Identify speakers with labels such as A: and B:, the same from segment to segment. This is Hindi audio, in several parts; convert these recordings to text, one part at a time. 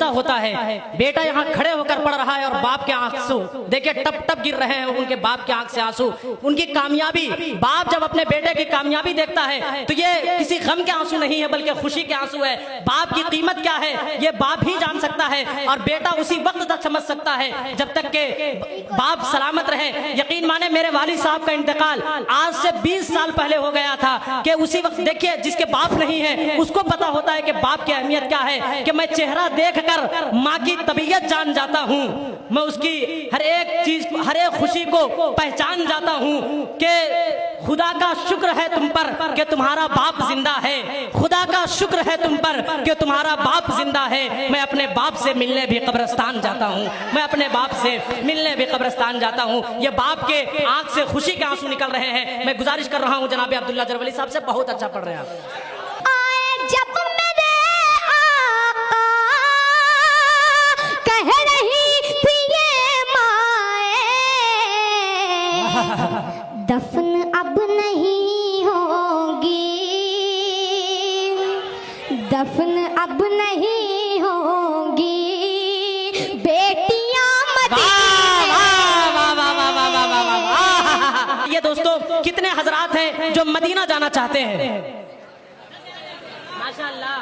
A: रिश्ता होता है। बेटा यहाँ खड़े होकर पढ़ रहा है और बाप के आंसू देखिए टप टप गिर रहे हैं, उनके बाप के आंख से आंसू, उनकी कामयाबी। बाप जब अपने बेटे की कामयाबी देखता है तो ये किसी गम के आंसू नहीं है बल्कि खुशी के आंसू है। बाप की कीमत क्या है ये बाप ही जान सकता है और बेटा उसी वक्त तक समझ सकता है जब तक के बाप सलामत रहे। यकीन माने मेरे वालिद साहब का इंतकाल आज से 20 साल पहले हो गया था कि उसी वक्त देखिए जिसके बाप नहीं है उसको पता होता है कि बाप की अहमियत क्या है, कि मैं चेहरा देखकर माँ की तबीयत जान जाता हूँ, मैं उसकी हर एक चीज हर एक खुशी को पहचान जाता हूँ कि खुदा का शुक्र है तुम पर कि तुम्हारा बाप जिंदा है, खुदा का शुक्र है तुम पर कि तुम्हारा बाप जिंदा है। मैं अपने बाप से मिलने भी कब्रिस्तान जाता हूँ, मैं अपने बाप से मिलने भी कब्रिस्तान जाता हूँ। ये बाप के आंख से खुशी के आंसू निकल रहे हैं। मैं गुजारिश कर रहा हूँ जनाब अब्दुल्ला जरवली साहब से, बहुत अच्छा पढ़ रहे हैं आप।
B: जब मेरे आका कह रही थी ये माए, दफन अब नहीं होगी, दफन अब नहीं होगी, बेटियां
A: ये दोस्तों कितने हजरात हैं जो मदीना जाना चाहते हैं, माशाअल्लाह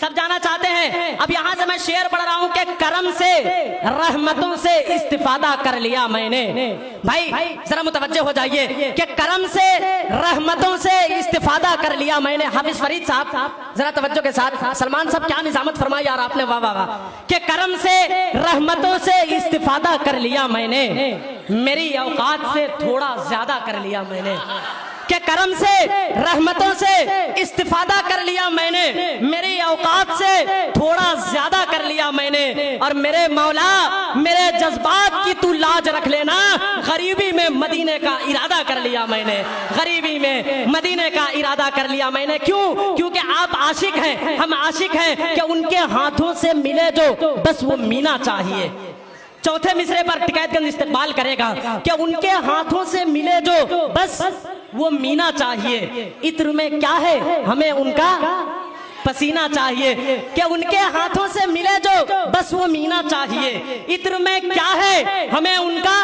A: सब जाना चाहते हैं। अब यहाँ से मैं शेर पढ़ रहा हूँ कि करम से रहमतों से इस्तिफादा कर लिया मैंने। भाई जरा मुतवज्जे हो जाइए कि करम से रहमतों से इस्तिफादा कर लिया मैंने। हाफिज फरीद साहब जरा तवज्जो के साथ, सलमान साहब क्या निजामत फरमाई यार आपने, वाह वाह वाह। कि करम से रहमतों से इस्तिफादा कर लिया मैंने, मेरी औकात से थोड़ा ज्यादा कर लिया मैंने। के करम से रहमतों से इस्तिफादा कर लिया मैंने, मेरी औकात से थोड़ा ज्यादा कर लिया मैंने। और मेरे मौला मेरे जज्बात की तू लाज रख लेना, गरीबी में मदीने का इरादा कर लिया मैंने, गरीबी में मदीने का इरादा कर लिया मैंने। क्यों? क्योंकि आप आशिक हैं, हम आशिक हैं कि उनके हाथों से मिले जो बस वो मीना चाहिए। चौथे मिसरे पर टिकैतगंज इस्तेमाल करेगा कि उनके हाथों से मिले जो बस वो मीना चाहिए। इत्र में क्या है हमें उनका पसीना चाहिए, कि उनके हाथों से मिले जो बस वो मीना चाहिए। इत्र में क्या है हमें उनका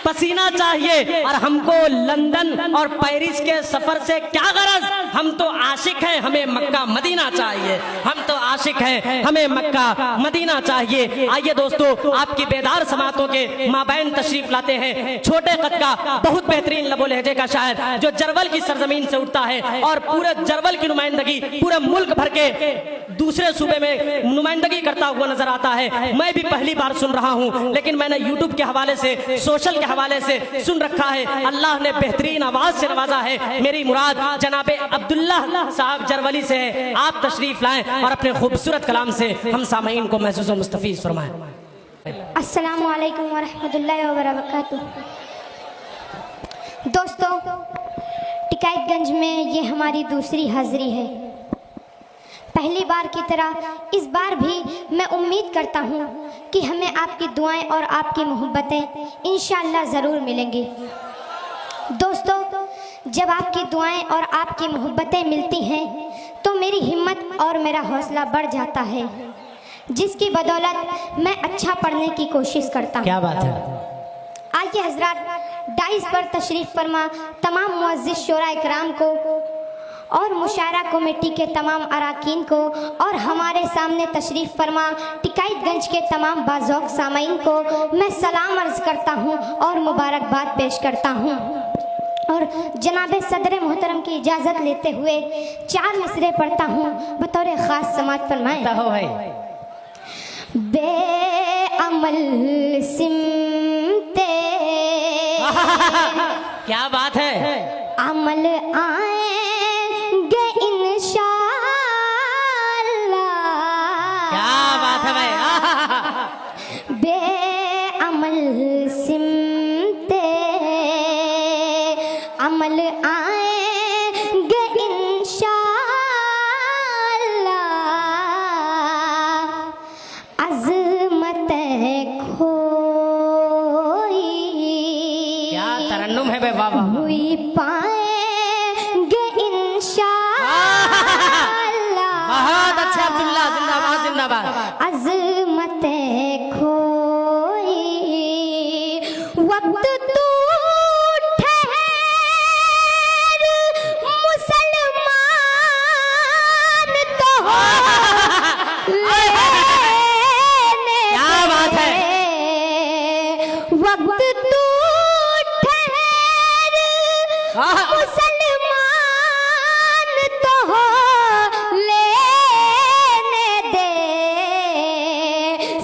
A: पसीना चाहिए। और हमको लंदन और पेरिस के सफर से क्या गरज, हम तो आशिक हैं, हमें मक्का मदीना चाहिए, हम तो आशिक हैं, हमें मक्का मदीना चाहिए। आइए दोस्तों आपकी बेदार समातों के माबैन तशरीफ लाते हैं छोटे कद का बहुत बेहतरीन लबो लहजे का शायर जो जरवल की सरजमीन से उठता है और पूरे जरवल की नुमाइंदगी पूरे मुल्क भर के दूसरे सूबे में नुमाइंदगी करता हुआ नजर आता है। मैं भी पहली बार सुन रहा हूँ लेकिन मैंने यूट्यूब के हवाले से सोशल के हवाले से सुन रखा है। अल्लाह ने बेहतरीन आवाज से नवाजा है। मेरी मुराद जनाबे अब्दुल्ला साहब जरवली से है। आप तशरीफ लाएं और अपने खूबसूरत कलाम से हम सामईन को महसूस व मुस्तफीज फरमाएं।
B: अस्सलामु अलैकुम व रहमतुल्लाहि व बरकातुहू। दोस्तों टिकैतगंज में ये हमारी दूसरी हाजिरी है। पहली बार की तरह इस बार भी मैं उम्मीद करता हूँ कि हमें आपकी दुआएं और आपकी मोहब्बतें इंशाअल्लाह ज़रूर मिलेंगी। दोस्तों जब आपकी दुआएं और आपकी मोहब्बतें मिलती हैं तो मेरी हिम्मत और मेरा हौसला बढ़ जाता है, जिसकी बदौलत मैं अच्छा पढ़ने की कोशिश करता हूँ।
A: क्या बात है।
B: आइए हजरात डाइस पर तशरीफ़ फरमा तमाम मुअज़्ज़िज़ शोरा इकराम को और मुशायरा कमेटी के तमाम अराकीन को और हमारे सामने तशरीफ़ फरमा टिकैतगंज के तमाम बाज़ौक़ सामईन को मैं सलाम अर्ज़ करता हूँ और मुबारकबाद पेश करता हूँ। और जनाब सदर मोहतरम की इजाज़त लेते हुए 4 मिसरे पढ़ता हूँ बतौर ख़ास समात फरमाएं। बेअमल सिमते
A: क्या बात है।
B: अमल आएंगे इंशाअल्लाह।
A: क्या बात है भाई।
B: बेअमल सिमते अमल आएंगे इंशाअल्लाह। अज़मतें खोई
A: क्या तरन्नुम है भाई, वाह वाह।
B: हुई पाएंगे इंशाअल्लाह।
A: बहुत अच्छा अब्दुल्ला, जिंदाबाद जिंदाबाद।
B: अज़मतें वक्त तू ठहर मुसलमान तो हो लेने दे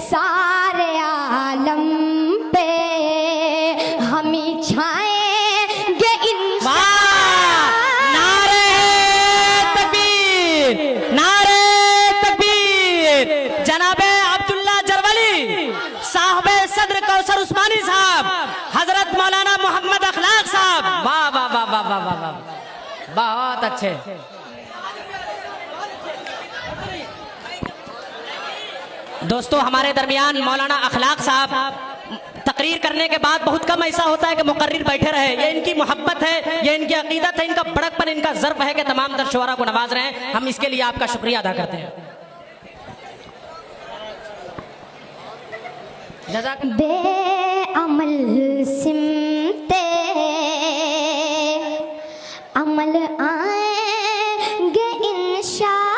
B: सारे आलम पे हम ही छाएंगे इंशाअल्लाह।
A: नारे तकबीर, नारे तकबीर। जनाबे अब्दुल्ला जरवली साहबे सदर कौसर उस्मानी साहब, हजरत मौलाना मोहम्मद अखलाक साहब, वाह वाह वाह वाह वाह वाह वाह, बहुत अच्छे। दोस्तों हमारे दरमियान मौलाना अखलाक साहब तकरीर करने के बाद बहुत कम ऐसा होता है कि मुकर्रिर बैठे रहे। ये इनकी मोहब्बत है, ये इनकी अकीदत है, इनका बड़कपन, इनका ज़र्फ है कि तमाम दर शुरा को नवाज रहे हैं। हम इसके लिए आपका शुक्रिया अदा करते हैं।
B: बेअमल सिमते अमल आएंगे इंशाअल्लाह।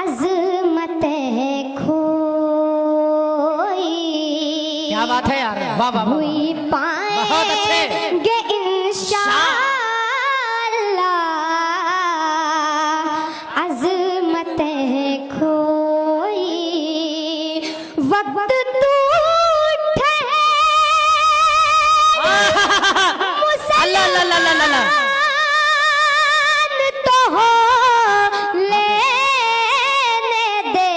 B: अज़मतें खोई
A: क्या बात है यार, वाह वाह वाह,
B: हुई
A: बहुत अच्छे।
B: पाएंगे इंशाअल्लाह। अज़मतें खोई वक्त तू
A: अल्लाह अल्लाह अल्लाह अल्लाह अल्लाह।
B: तो हो लेने दे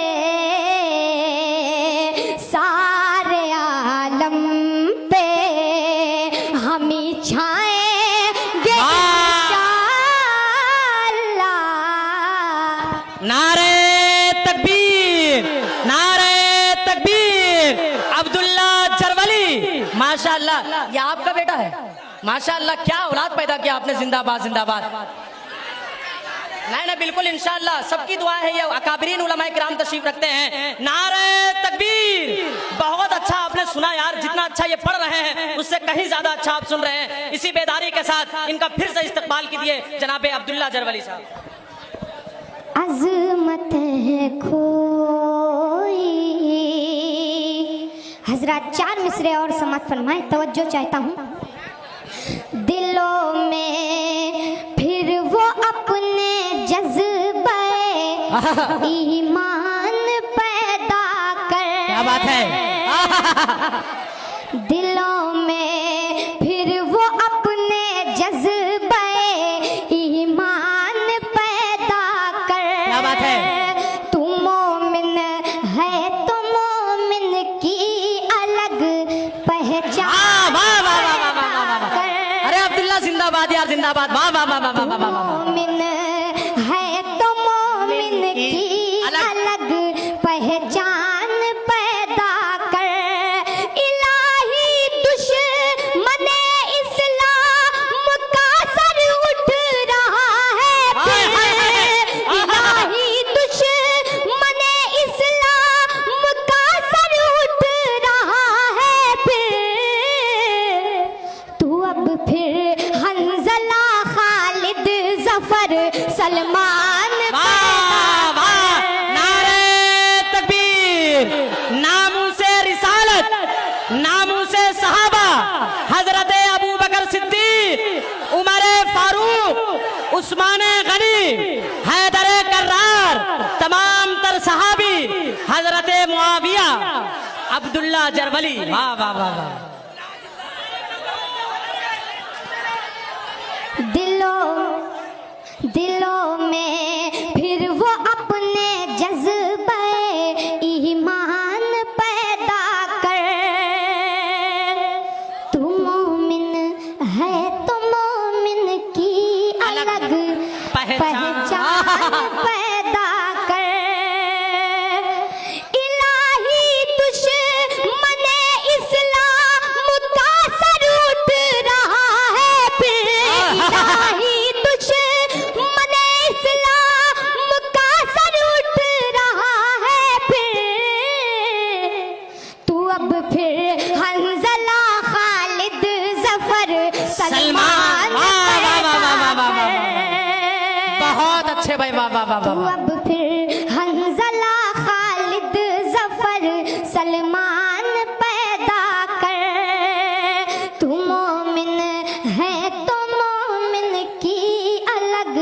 B: सारे आलम पे हम ही छाएंगे इंशाअल्लाह।
A: नारे तकबीर, नारे तकबीर। अब्दुल्ला जरवली, माशाअल्लाह, ये आपका बेटा है, माशाअल्लाह, क्या औलाद पैदा किया आपने, जिंदाबाद जिंदाबाद। नहीं नहीं बिल्कुल इंशाअल्लाह, सबकी दुआ है। ये अकाबरीन उलमाए किराम तशरीफ रखते हैं। नारे तकबीर। बहुत अच्छा आपने सुना यार, जितना अच्छा ये पढ़ रहे हैं उससे कहीं ज्यादा अच्छा आप सुन रहे हैं। इसी बेदारी के साथ इनका फिर से इस्तकबाल कीजिए जनाबे अब्दुल्ला जरवली साहब।
B: अज़मतें खोई। हजरत चार मिसरे और समात फरमाए, तवज्जो चाहता हूँ। दिलों में फिर वो अपने जज्बे ईमान पैदा कर।
A: क्या बात है।
B: दिलों में फिर वो अपने जज्बे ईमान पैदा कर।
A: क्या बात है।
B: तू मोमिन है तो मोमिन की अलग पहचान।
A: वाह वाह वाह वाह वाह वाह वाह। अरे अब्दुल्ला जिंदाबाद यार, जिंदाबाद, वाह वाह वाह वाह वाह वाह वाह।
B: मोमिन है तो मोमिन की अलग पहचान पैदा कर। इलाही दुश्मने इस्लाम का सर उठ रहा है फिर। इलाही दुश्मने इस्लाम का सर उठ रहा है फिर। तू अब फिर हंज़ला खालिद जफर सलमान
A: वाह वाह। नारे तकबीर। नामूसे रिसालत, नामूसे सहाबा, हजरत अबू बकर सिद्दीक, उमर फारूक, उस्मान गनी, हैदर कर्रार, तमाम तर सहाबी, हजरत मुआविया, अब्दुल्ला जरवली, वाह वाह वाह वाह।
B: दिलों में फिर वो अपने जज्बे ईमान पैदा कर। तू मोमिन है तो मोमिन की अलग पहचान पैदा कर। इलाही दुश्मने इस्लाम का सर उठ रहा है फिर। इलाही दुश्मने इस्लाम का सर उठ रहा है फिर। तू अब फिर हंज़ला खालिद जफर सलमान
A: बहुत अच्छे भाई, वाह वाह वाह
B: तू
A: वाह।
B: अब फिर हंज़ला खालिद जफर मुसलमान पैदा कर, तू मोमिन है तो मोमिन की अलग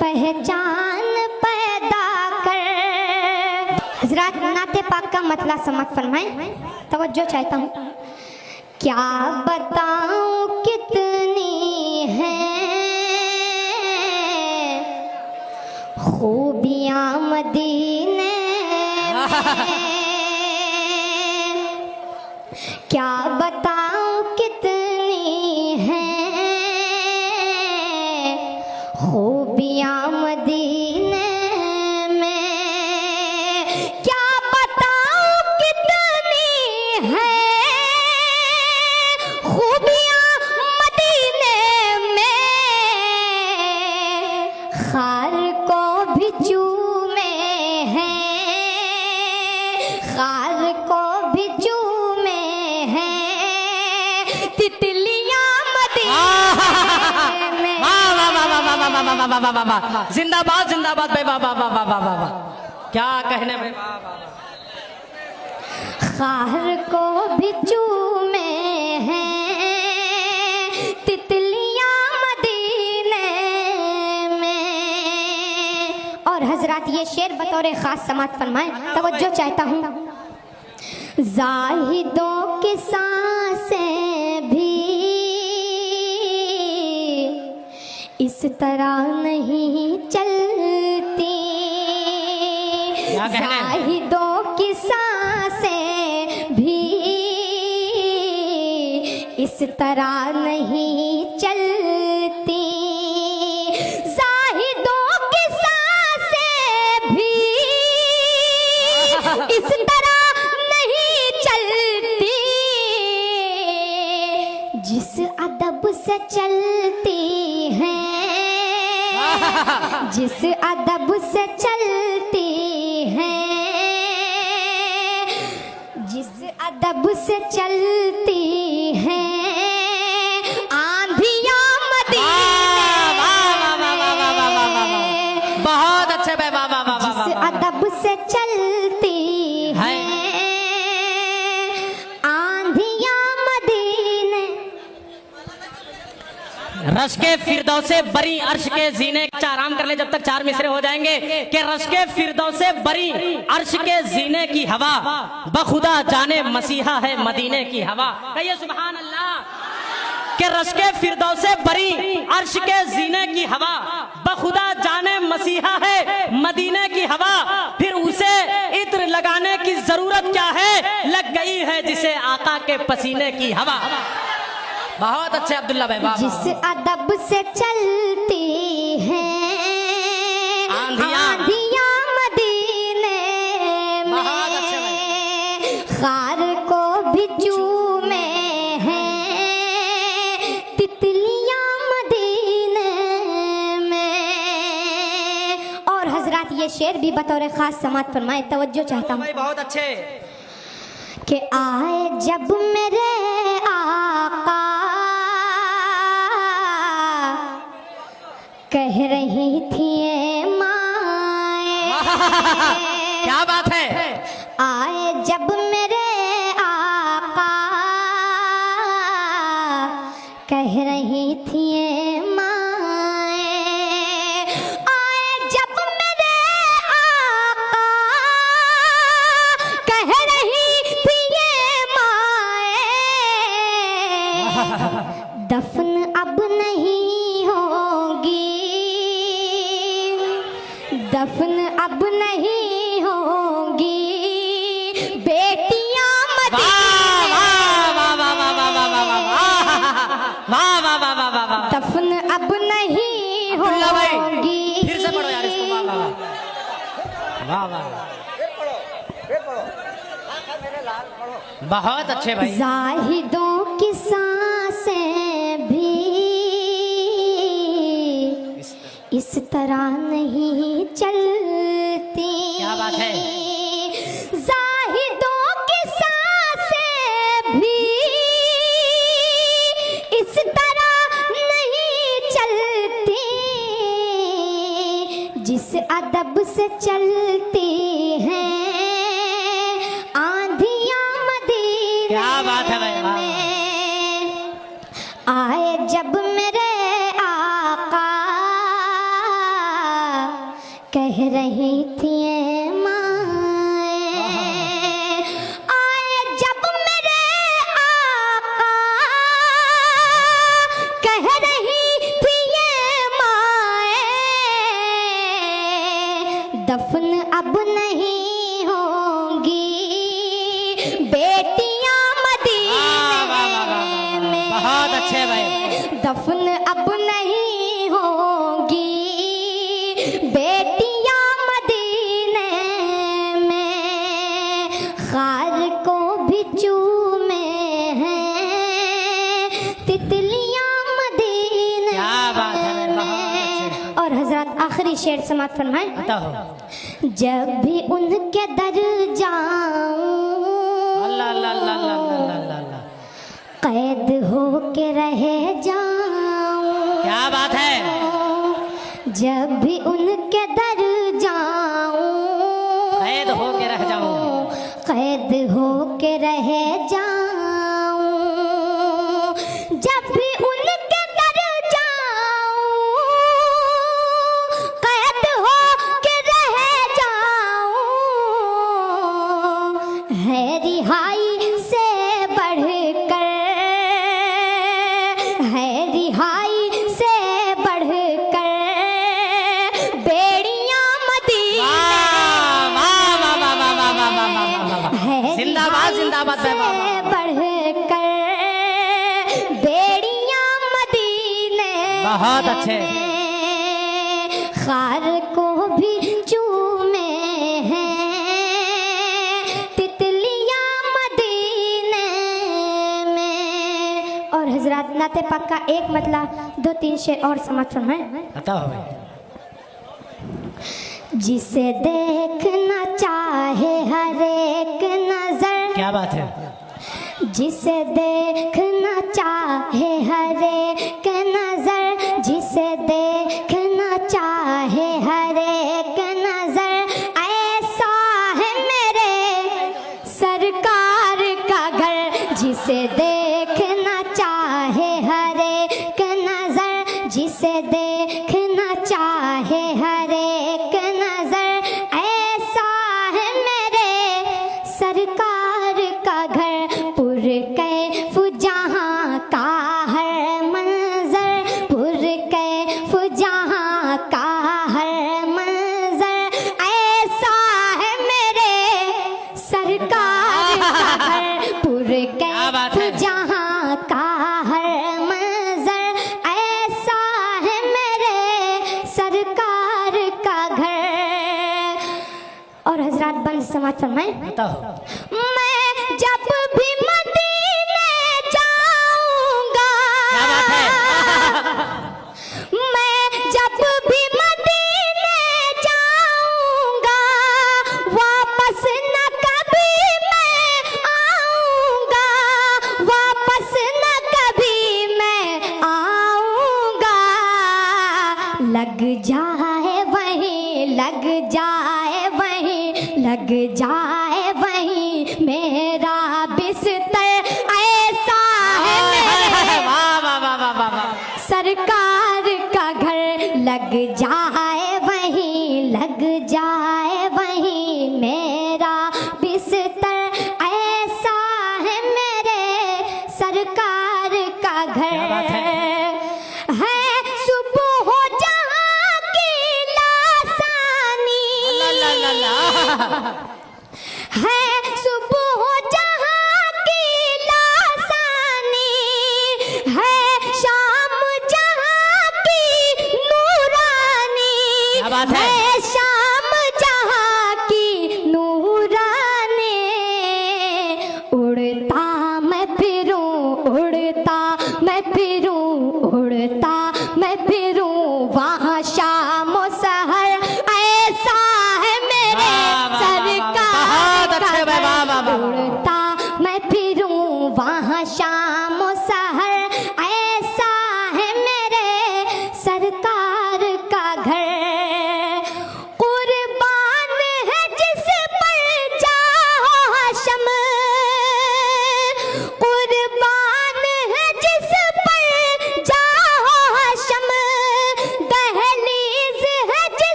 B: पहचान पैदा कर। हजरात, नाते पाक का मतला समाप्त फरमाएं, तवज्जो चाहता हूँ। क्या बताऊं कितनी है खूबियां मदीने में, क्या बताऊं कितनी है खूबियां मदीने में, क्या बताऊं कितनी है खूबियां मदीने में, खार को भी चूमे हैं, खार को भी चूमे हैं, तितलियां मदीने में।
A: जिंदाबाद जिंदाबाद भाई, वाह वाह वाह वाह वाह वाह, क्या कहने भाई, वाह वाह।
B: खार को भी चूमे हैं, तितलियां मदीने में। और हजरात, ये शेर बतौर खास समात फरमाएं, तवज्जो चाहता हूँ। जाहिदों की सांसें भी इस तरह नहीं चलती, जाहिदों की सांसें भी इस तरह नहीं चलती, जाहिदों की सांसें भी इस तरह नहीं चलती, जिस अदब से चलती हैं, जिस अदब से चलती हैं, जिस अदब से चलती हैं, आंधियां मदीने में।
A: बहुत अच्छे भाई, वाह वाह वाह वाह।
B: जिस अदब से चलती हैं, आंधियां मदीने।
A: रश के फिरदौसे बरी अर्श के जीने, आराम कर ले जब तक 4 मिसरे हो जाएंगे। कि रश के फिरदौसे बरी अर्श के जीने की हवा, बखुदा जाने मसीहा है मदीने की हवा। कहिए सुभान अल्लाह। कि रश के फिरदौसे बरी अर्श के जीने की हवा, बखुदा जाने मसीहा है मदीने की हवा। फिर उसे इत्र लगाने की जरूरत क्या है, लग गई है जिसे आका के पसीने की हवा। बहुत अच्छे अब्दुल्ला भाई, वाह।
B: जिस अदब से चलती हैं, आंधियां मदीने में, खार को भी चूमे हैं, तितलियां मदीने में। और हजरात, ये शेर भी बतौर खास समात फरमाए, तवज्जो चाहता हूँ।
A: बहुत अच्छे।
B: कि आए जब मेरे आका, कह रही थी ये माए,
A: क्या बात है।
B: आए जब मेरे आका, कह रही थी ये माए, आए जब मेरे आका, कह रही थी ये माए, दफन अब नहीं होगी, दफन अब नहीं होगी, बेटियां दफन अब नहीं होगी।
A: फिर से पढ़ो यार इसको, वाह वाह वाह वाह। बहुत अच्छे भाई।
B: जाहिदों की सांसें भी इस तरह नहीं चलती।
A: क्या बात है।
B: जाहिदों की सांसें भी इस तरह नहीं चलती, जिस अदब से चलती हैं आंधियां रही थी ये माए, आए जब मेरे आका कह रही थी ये माए, दफन अब नहीं होंगी बेटियां मदीने में।
A: बहुत अच्छे भाई।
B: दफन अब नहीं होंगी बेटियां मदीने में, खार को भी चूमे हैं तितलियां मदीने
A: क्या बात है, बहुत
B: में।
A: अच्छे।
B: और हजरत आखिरी शेर समाप्त फरमाएं।
A: बताओ।
B: जब भी उनके दर जाऊं,
A: अल्लाह अल्लाह अल्लाह अल्लाह अल्लाह अल्लाह।
B: कैद हो के रह जाऊं।
A: क्या बात है।
B: जब भी उनके दर जाऊं,
A: कैद हो के रह जाऊं,
B: कैद हो के रह जाऊं। जब भी उनके दर जाऊं, कैद हो के रह जाऊं। है रिहाई से बढ़कर, है रिहाई से बढ़कर बेड़ियां मदीने है,
A: जिंदाबाद जिंदाबाद
B: से बढ़कर बेड़ियां मदीने
A: बहुत अच्छे।
B: में, खार को भी चूमे हैं तितलियां मदीने में। और हजरत नाते पाक का एक मतलब 2-3 शेर और समाप्त फरमाएं।
A: बताओ भाई।
B: जिसे देखना चाहे हर एक नजर,
A: क्या बात है।
B: जिसे देखना चाहे हर एक नजर, जिसे देखना चाहे हर एक नजर, ऐसा है मेरे सरकार का घर। जिसे देखना चाहे हर एक नजर, जिसे देखना चाहे हर एक नजर, ऐसा है मेरे सरकार का घर। पुरकैफ जहाँ का हर मंजर, पुरकैफ जहाँ का हर मंजर, ऐसा है मेरे सरकार का घर। पुरकैफ जहाँ का हर मंजर, ऐसा है मेरे सरकार का घर। और हजरत बंद समाज फरमाएं।
A: बताओ।
B: मैं जब भी मदीने जाऊंगा,
A: क्या बात है।
B: मैं जब भी मदीने जाऊंगा, वापस न कभी मैं आऊंगा, वापस न कभी मैं आऊंगा। लग जाए वहीं, लग जाए वहीं, लग जाए वहीं मेरा बिस्तर, ऐसा है मेरे
A: वाह वाह वाह वाह वाह वाह।
B: सरकार का घर। लग जाए वहीं, लग जाए वहीं मेरा बिस्तर, ऐसा है मेरे सरकार का घर।
A: बात
B: है सुबह हो जहाँ की लासानी,
A: अल्लाह अल्लाह अल्लाह।
B: है सुबह हो जहाँ की लासानी, है शाम जहाँ की नूरानी,
A: क्या बात है।
B: शाम जहाँ की नूरानी। उड़ता मैं फिरूं, उड़ता मैं फिरूं, उड़ता मैं फिरूं वहाँ शाम सहर, ऐसा है मेरे
A: वाह, वाह, वाह, वाह,
B: सरकार
A: बहुत
B: का
A: अच्छे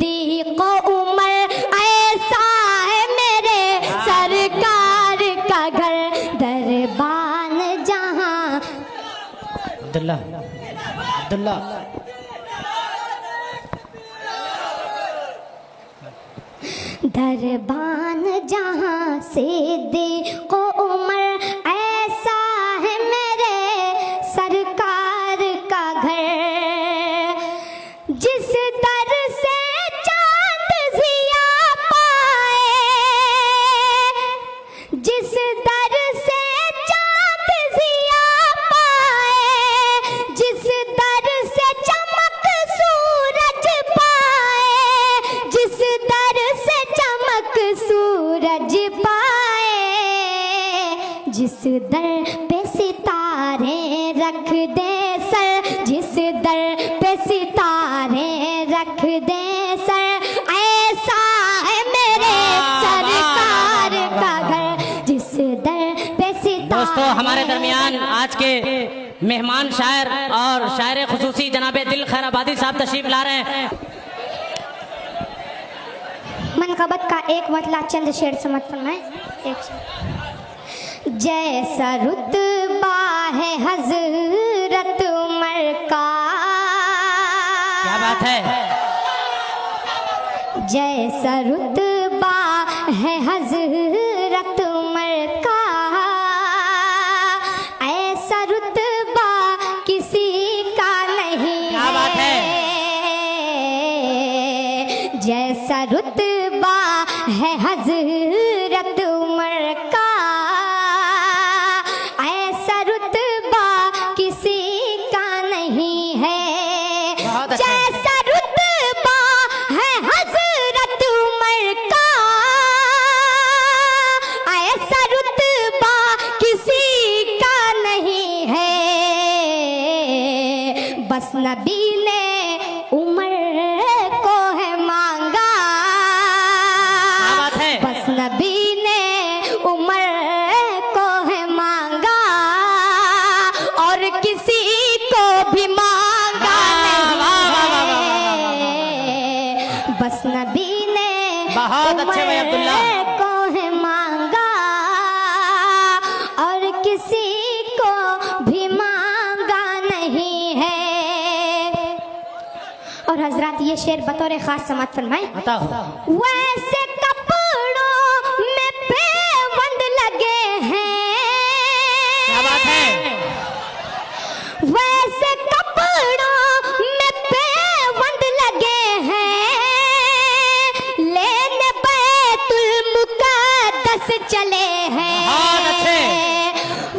B: सिद्दीक उमर, ऐसा है मेरे सरकार का घर, दरबान जहां।
A: अब्दुल्ला अब्दुल्ला
B: दरबान जहां सिद्दीक उमर, ऐसा है मेरे सरकार का घर, जिस दर से चांद जिया पाए, जिस दर से चांद जिया पाए, जिस दर से चमक सूरज पाए, जिस दर से चमक सूरज पाए, जिस दर पे सितारे रख दे सर, जिस दर पे सितारे रख दे सर, ऐसा है मेरे सरकार का घर, जिस दर पे सितारे।
A: दोस्तों, हमारे दरमियान आज के मेहमान शायर और शायर खुसूसी जनाबे दिल खैराबादी साहब तशरीफ ला रहे हैं।
B: मनकबत का एक मतला चंद शेर समझ फरमाए। एक शेर। जैसा रुतबा है हजरत उमर का,
A: क्या बात है,
B: जैसा रुतबा है हजरत उमर का, ऐसा रुतबा किसी का नहीं है।
A: क्या बात है,
B: जैसा रुतबा है हजरत उमर का, ऐसा रुतबा किसी का नहीं है।
A: बहुत अच्छा।
B: जैसा रुतबा है हजरत उमर का, ऐसा रुतबा किसी का नहीं है। बस नबी ने उमर को है मांगा,
A: क्या बात है,
B: बस नबी ने उमर को है मांगा, और किसी को भी मांगा नहीं। बस नबी ने
A: बहुत अच्छे भाई अब्दुल्ला।
B: उमर को है मांगा, और किसी को भी मांगा नहीं है। और हजरत ये शेर बतौर खास समात फरमाए।
A: बताओ।
B: वैसे कपड़ों में पेवंद लगे हैं,
A: क्या बात है,
B: वैसे कपड़ों में पेवंद लगे हैं, लेने बैतुल मुक़द्दस चले हैं।
A: बहुत अच्छे।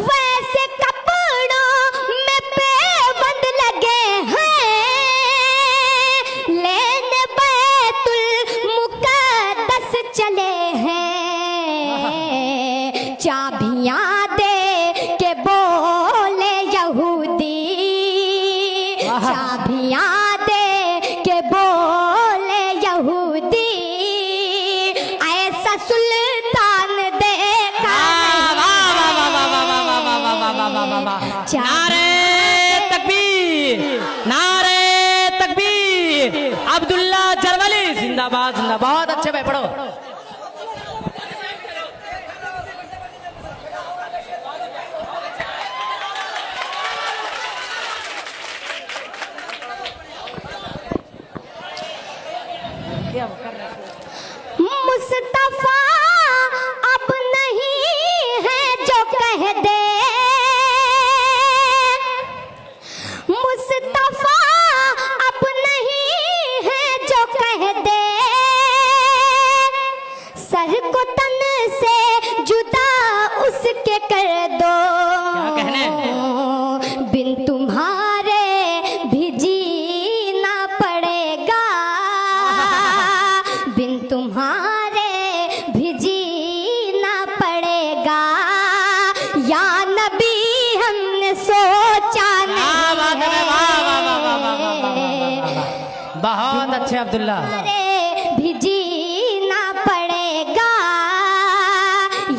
B: वैसे कपड़ों में पेवंद लगे हैं, लेने बैतुल मुक़द्दस चले हैं। चाबियां दे के बोले यहूदी, चाबियां दे के बोले यहूदी, ऐसा सुल्तान देखा नहीं।
A: नारे तकबीर, नारे तकबीर, अब्दुल्ला जरवली जिंदाबाद जिंदाबाद। बहुत अच्छे भाई, पढ़ो।
B: मुस्तफा अब नहीं है जो कह दे, मुस्तफा अब नहीं है जो कह दे, सर को तन से जुदा उसके कर दो।
A: क्या कहने?
B: बिन तुम्हारे भी जीना पड़ेगा, बिन तुम्हारे भी जीना पड़ेगा, या नबी हमने सोचा नहीं।
A: बहुत अच्छे अब्दुल्ला।
B: भी जीना पड़ेगा,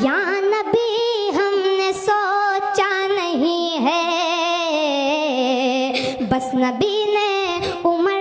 B: या नबी हमने सोचा नहीं है। बस नबी ने उमर